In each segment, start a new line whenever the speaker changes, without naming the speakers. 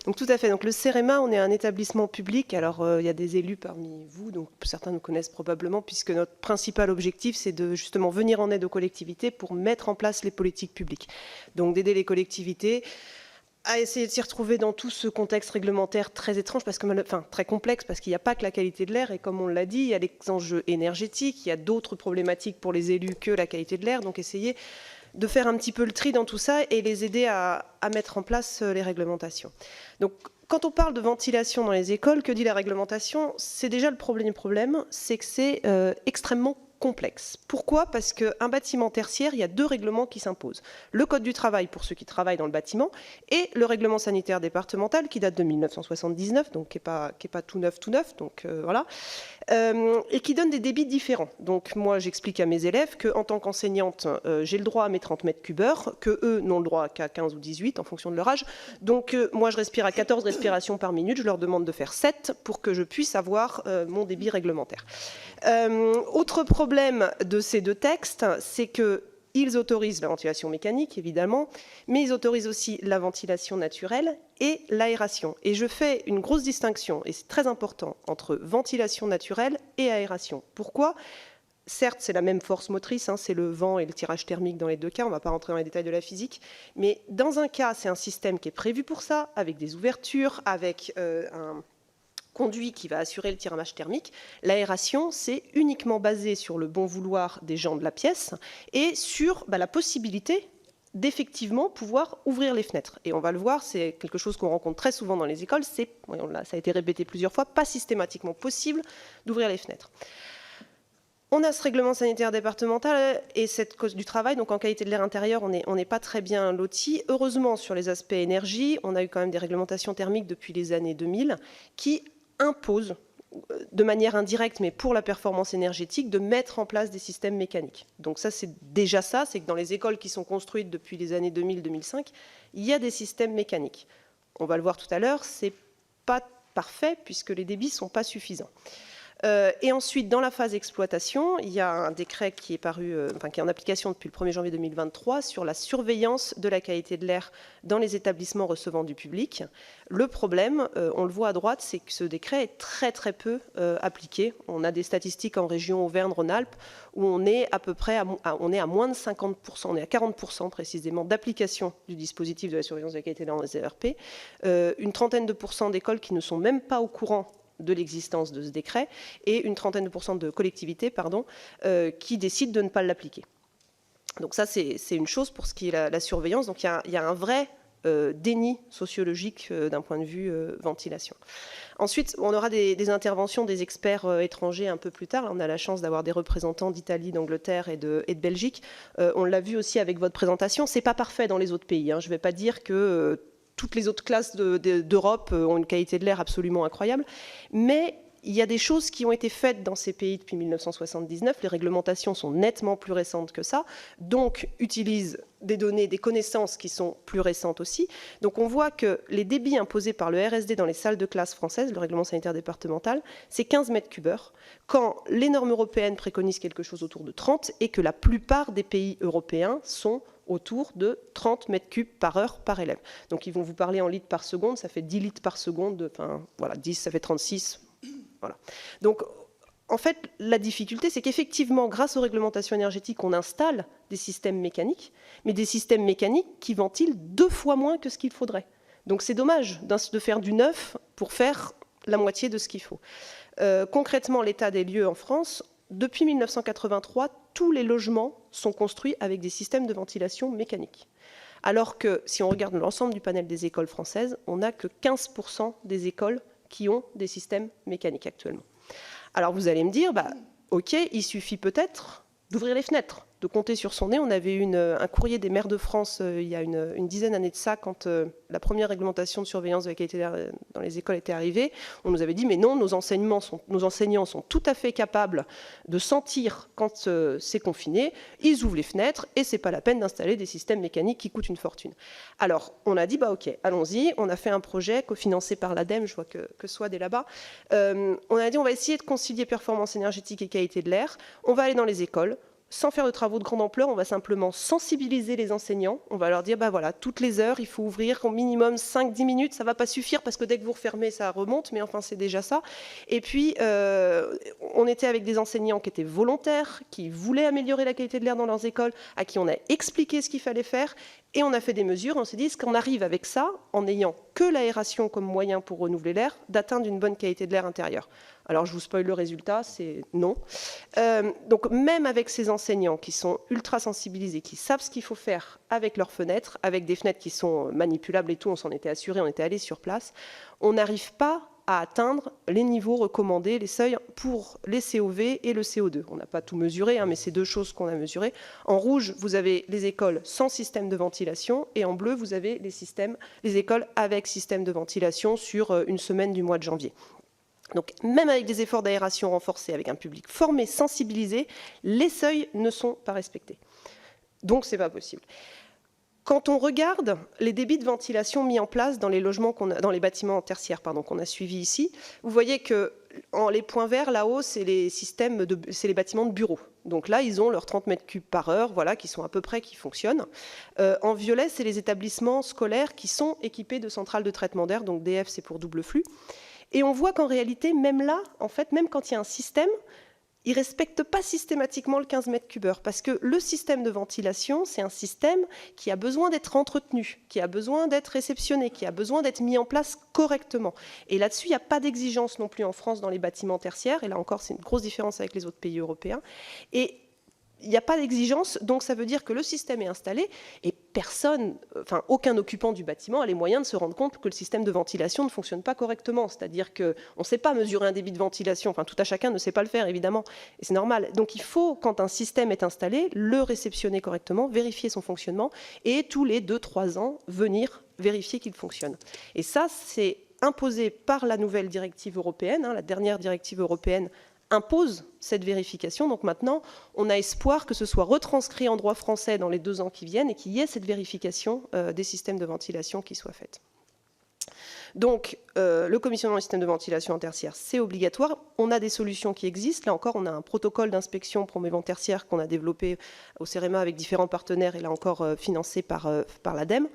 Donc tout à fait. Donc le CEREMA, on est un établissement public. Alors il y a des élus parmi vous, donc certains nous connaissent probablement, puisque notre principal objectif, c'est de justement venir en aide aux collectivités pour mettre en place les politiques publiques. Donc d'aider les collectivités à essayer de s'y retrouver dans tout ce contexte réglementaire très étrange, enfin très complexe, parce qu'il n'y a pas que la qualité de l'air, et comme on l'a dit, il y a les enjeux énergétiques, il y a d'autres problématiques pour les élus que la qualité de l'air, donc essayer de faire un petit peu le tri dans tout ça et les aider à mettre en place les réglementations. Donc, quand on parle de ventilation dans les écoles, que dit la réglementation? C'est déjà le problème, c'est que c'est extrêmement complexe. Pourquoi? Parce qu'un bâtiment tertiaire, il y a deux règlements qui s'imposent. Le Code du travail pour ceux qui travaillent dans le bâtiment et le règlement sanitaire départemental qui date de 1979, donc qui n'est pas tout neuf, donc voilà, et qui donne des débits différents. Donc moi, j'explique à mes élèves qu'en tant qu'enseignante, j'ai le droit à mes 30 mètres cubes heure, qu'eux n'ont le droit qu'à 15 ou 18 en fonction de leur âge. Donc moi, je respire à 14 respirations par minute, je leur demande de faire 7 pour que je puisse avoir mon débit réglementaire. Autre problème de ces deux textes, c'est qu'ils autorisent la ventilation mécanique, évidemment, mais ils autorisent aussi la ventilation naturelle et l'aération. Et je fais une grosse distinction, et c'est très important, entre ventilation naturelle et aération. Pourquoi ? Certes, c'est la même force motrice, hein, c'est le vent et le tirage thermique dans les deux cas, on ne va pas rentrer dans les détails de la physique, mais dans un cas, c'est un système qui est prévu pour ça, avec des ouvertures, avec un conduit qui va assurer le tirage thermique. L'aération, c'est uniquement basé sur le bon vouloir des gens de la pièce et sur la possibilité d'effectivement pouvoir ouvrir les fenêtres. Et on va le voir, c'est quelque chose qu'on rencontre très souvent dans les écoles, ça a été répété plusieurs fois, pas systématiquement possible d'ouvrir les fenêtres. On a ce règlement sanitaire départemental et cette cause du travail, donc en qualité de l'air intérieur, on n'est pas très bien lotis. Heureusement, sur les aspects énergie, on a eu quand même des réglementations thermiques depuis les années 2000 qui imposent, de manière indirecte, mais pour la performance énergétique, de mettre en place des systèmes mécaniques. Donc ça, c'est déjà ça, c'est que dans les écoles qui sont construites depuis les années 2000-2005, il y a des systèmes mécaniques. On va le voir tout à l'heure, c'est pas parfait puisque les débits ne sont pas suffisants. Et ensuite, dans la phase exploitation, il y a un décret qui est paru, qui est en application depuis le 1er janvier 2023 sur la surveillance de la qualité de l'air dans les établissements recevant du public. Le problème, on le voit à droite, c'est que ce décret est très très peu appliqué. On a des statistiques en région Auvergne-Rhône-Alpes où on est à peu près on est à moins de 50%, on est à 40% précisément d'application du dispositif de la surveillance de la qualité de l'air dans les ERP. Une trentaine de pourcents d'écoles qui ne sont même pas au courant de l'existence de ce décret et une trentaine de pourcents de collectivités qui décident de ne pas l'appliquer. Donc ça, c'est une chose pour ce qui est la surveillance. Donc il y a un vrai déni sociologique d'un point de vue ventilation. Ensuite, on aura des interventions des experts étrangers un peu plus tard. On a la chance d'avoir des représentants d'Italie, d'Angleterre et de Belgique. On l'a vu aussi avec votre présentation. C'est pas parfait dans les autres pays, hein. Je ne vais pas dire que toutes les autres classes d'Europe ont une qualité de l'air absolument incroyable. Mais il y a des choses qui ont été faites dans ces pays depuis 1979. Les réglementations sont nettement plus récentes que ça, donc utilisent des données, des connaissances qui sont plus récentes aussi. Donc on voit que les débits imposés par le RSD dans les salles de classe françaises, le règlement sanitaire départemental, c'est 15 mètres cubes heure, quand les normes européennes préconisent quelque chose autour de 30 et que la plupart des pays européens sont autour de 30 mètres cubes par heure par élève. Donc ils vont vous parler en litres par seconde, ça fait 10 litres par seconde, enfin voilà, 10 ça fait 36, voilà. Donc en fait, la difficulté, c'est qu'effectivement, grâce aux réglementations énergétiques, on installe des systèmes mécaniques, mais des systèmes mécaniques qui ventilent 2 fois moins que ce qu'il faudrait. Donc c'est dommage de faire du neuf pour faire la moitié de ce qu'il faut. Concrètement, l'état des lieux en France, depuis 1983, tous les logements sont construits avec des systèmes de ventilation mécanique. Alors que si on regarde l'ensemble du panel des écoles françaises, on n'a que 15% des écoles qui ont des systèmes mécaniques actuellement. Alors vous allez me dire, ok, il suffit peut-être d'ouvrir les fenêtres, de compter sur son nez. On avait eu un courrier des maires de France il y a une dizaine d'années de ça, quand la première réglementation de surveillance de la qualité de l'air dans les écoles était arrivée. On nous avait dit, mais non, nos enseignants sont tout à fait capables de sentir quand c'est confiné, ils ouvrent les fenêtres et c'est pas la peine d'installer des systèmes mécaniques qui coûtent une fortune. Alors, on a dit, ok, allons-y. On a fait un projet cofinancé par l'ADEME, je vois que Swad est là-bas. On a dit, on va essayer de concilier performance énergétique et qualité de l'air. On va aller dans les écoles. sans faire de travaux de grande ampleur, on va simplement sensibiliser les enseignants. On va leur dire, bah voilà, toutes les heures, il faut ouvrir au minimum 5-10 minutes. Ça ne va pas suffire parce que dès que vous refermez, ça remonte, mais enfin, c'est déjà ça. Et puis, on était avec des enseignants qui étaient volontaires, qui voulaient améliorer la qualité de l'air dans leurs écoles, à qui on a expliqué ce qu'il fallait faire. Et on a fait des mesures. On s'est dit, est-ce qu'on arrive avec ça, en n'ayant que l'aération comme moyen pour renouveler l'air, d'atteindre une bonne qualité de l'air intérieur? Alors, je vous spoil le résultat, c'est non. Donc, même avec ces enseignants qui sont ultra sensibilisés, qui savent ce qu'il faut faire avec leurs fenêtres, avec des fenêtres qui sont manipulables et tout, on s'en était assuré, on était allé sur place, on n'arrive pas à atteindre les niveaux recommandés, les seuils pour les COV et le CO2. On n'a pas tout mesuré, hein, mais c'est deux choses qu'on a mesurées. En rouge, vous avez les écoles sans système de ventilation, et en bleu, vous avez les écoles avec système de ventilation sur une semaine du mois de janvier. Donc, même avec des efforts d'aération renforcés, avec un public formé, sensibilisé, les seuils ne sont pas respectés. Donc, ce n'est pas possible. Quand on regarde les débits de ventilation mis en place dans les dans les bâtiments tertiaires qu'on a suivis ici, vous voyez que les points verts là-haut, c'est les bâtiments de bureaux. Donc là, ils ont leurs 30 mètres cubes par heure, voilà, qui sont à peu près, qui fonctionnent. En violet, c'est les établissements scolaires qui sont équipés de centrales de traitement d'air. Donc DF, c'est pour double flux. Et on voit qu'en réalité, même là, en fait, même quand il y a un système, il ne respecte pas systématiquement le 15 mètres cubes heure, parce que le système de ventilation, c'est un système qui a besoin d'être entretenu, qui a besoin d'être réceptionné, qui a besoin d'être mis en place correctement. Et là-dessus, il n'y a pas d'exigence non plus en France dans les bâtiments tertiaires, et là encore, c'est une grosse différence avec les autres pays européens. Et il n'y a pas d'exigence, donc ça veut dire que le système est installé et aucun occupant du bâtiment a les moyens de se rendre compte que le système de ventilation ne fonctionne pas correctement. C'est-à-dire qu'on ne sait pas mesurer un débit de ventilation, tout à chacun ne sait pas le faire, évidemment, et c'est normal. Donc il faut, quand un système est installé, le réceptionner correctement, vérifier son fonctionnement, et tous les 2-3 ans, venir vérifier qu'il fonctionne. Et ça, c'est imposé par la nouvelle directive européenne, la dernière directive européenne impose cette vérification. Donc maintenant, on a espoir que ce soit retranscrit en droit français dans les 2 ans qui viennent et qu'il y ait cette vérification des systèmes de ventilation qui soit faite. Donc, le commissionnement des systèmes de ventilation en tertiaire, c'est obligatoire. On a des solutions qui existent. Là encore, on a un protocole d'inspection promouvant tertiaire qu'on a développé au CEREMA avec différents partenaires et là encore financé par l'ADEME.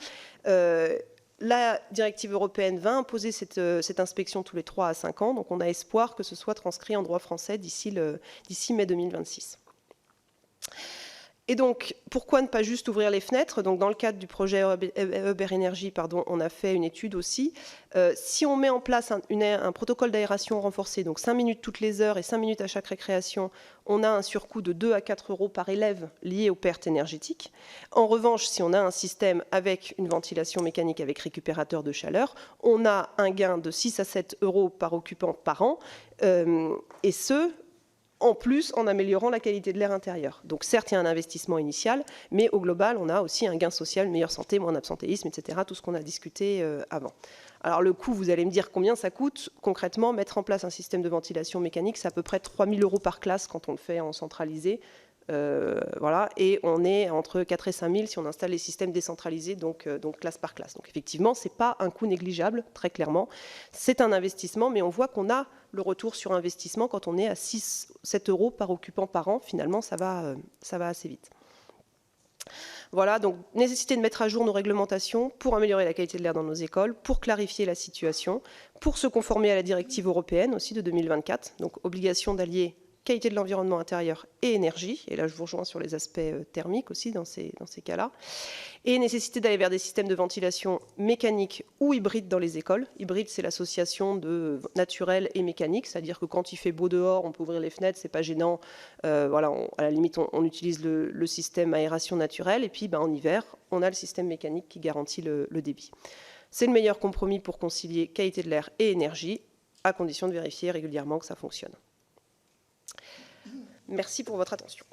La directive européenne va imposer cette inspection tous les 3 à 5 ans, donc on a espoir que ce soit transcrit en droit français d'ici mai 2026. Et donc, pourquoi ne pas juste ouvrir les fenêtres? Donc, dans le cadre du projet Uber Energy, on a fait une étude aussi. Si on met en place un protocole d'aération renforcé, donc 5 minutes toutes les heures et 5 minutes à chaque récréation, on a un surcoût de 2 à 4 euros par élève lié aux pertes énergétiques. En revanche, si on a un système avec une ventilation mécanique avec récupérateur de chaleur, on a un gain de 6 à 7 euros par occupant par an, et ce, en plus en améliorant la qualité de l'air intérieur. Donc certes, il y a un investissement initial, mais au global, on a aussi un gain social, meilleure santé, moins d'absentéisme, etc., tout ce qu'on a discuté avant. Alors le coût, vous allez me dire combien ça coûte. Concrètement, mettre en place un système de ventilation mécanique, c'est à peu près 3 000 euros par classe quand on le fait en centralisé. Voilà, et on est entre 4 et 5 000 si on installe les systèmes décentralisés, donc classe par classe. Donc effectivement, ce n'est pas un coût négligeable, très clairement. C'est un investissement, mais on voit qu'on a le retour sur investissement quand on est à 6-7 euros par occupant par an. Finalement, ça va assez vite. Voilà, donc nécessité de mettre à jour nos réglementations pour améliorer la qualité de l'air dans nos écoles, pour clarifier la situation, pour se conformer à la directive européenne aussi de 2024, donc obligation d'allier qualité de l'environnement intérieur et énergie, et là je vous rejoins sur les aspects thermiques aussi dans ces cas-là, et nécessité d'aller vers des systèmes de ventilation mécanique ou hybride dans les écoles. Hybride, c'est l'association de naturel et mécanique, c'est-à-dire que quand il fait beau dehors, on peut ouvrir les fenêtres, c'est pas gênant, voilà, à la limite on utilise le système aération naturelle, et puis en hiver, on a le système mécanique qui garantit le débit. C'est le meilleur compromis pour concilier qualité de l'air et énergie, à condition de vérifier régulièrement que ça fonctionne. Merci pour votre attention.